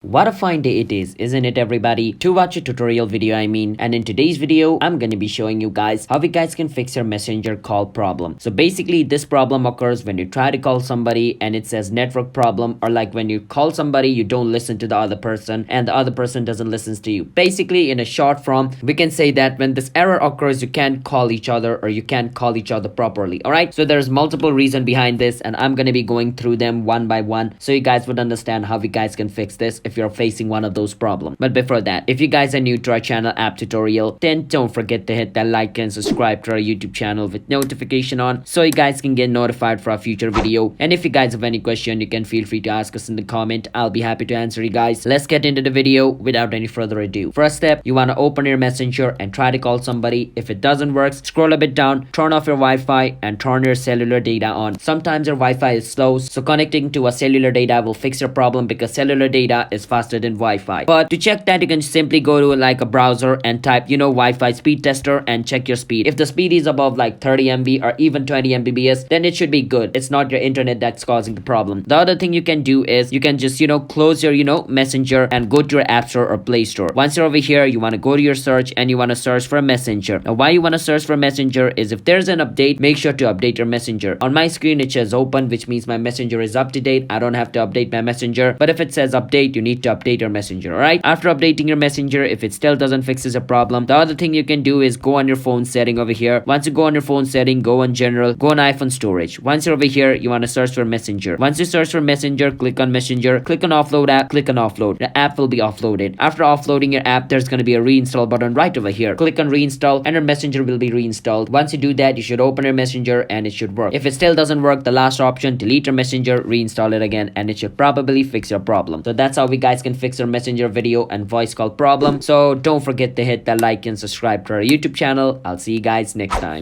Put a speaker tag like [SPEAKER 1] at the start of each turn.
[SPEAKER 1] What a fine day it is, isn't it everybody? To watch a tutorial video and in today's video, I'm gonna be showing you guys how you guys can fix your messenger call problem. So basically this problem occurs when you try to call somebody and it says network problem, or like when you call somebody you don't listen to the other person and the other person doesn't listen to you. Basically in a short form, we can say that when this error occurs you can't call each other or you can't call each other properly. Alright, so there's multiple reasons behind this and I'm gonna be going through them one by one so you guys would understand how you guys can fix this if you're facing one of those problems. But before that, if you guys are new to our channel app tutorial, then don't forget to hit that like and subscribe to our YouTube channel with notification on so you guys can get notified for our future video. And if you guys have any question, you can feel free to ask us in the comment. I'll be happy to answer you guys. Let's get into the video without any further ado. First step, you want to open your messenger and try to call somebody. If it doesn't work, scroll a bit down, turn off your Wi-Fi and turn your cellular data on. Sometimes your Wi-Fi is slow, so connecting to a cellular data will fix your problem because cellular data is faster than Wi-Fi. But to check that, you can simply go to like a browser and type Wi-Fi speed tester and check your speed. If the speed is above like 30 MB or even 20 Mbps, then it should be good. It's not your internet that's causing the problem. The other thing you can do is you can just close your messenger and go to your app store or play store. Once you're over here, you want to go to your search and you want to search for a messenger. Now why you want to search for a messenger is if there's an update, make sure to update your messenger. On my screen it says open, which means my messenger is up to date. I don't have to update my messenger, but if it says update, you need to update your messenger. Alright, after updating your messenger, if it still doesn't fixes a problem, the other thing you can do is go on your phone setting over here. Once you go on your phone setting, go on general, go on iPhone storage. Once you're over here, you want to search for messenger. Once you search for messenger, click on messenger, click on offload app, click on offload. The app will be offloaded. After offloading your app, there's going to be a reinstall button right over here. Click on reinstall and your messenger will be reinstalled. Once you do that, you should open your messenger and it should work. If it still doesn't work, the last option, delete your messenger, reinstall it again, and it should probably fix your problem. So that's how we guys can fix your messenger video and voice call problem. So don't forget to hit that like and subscribe to our YouTube channel. I'll see you guys next time.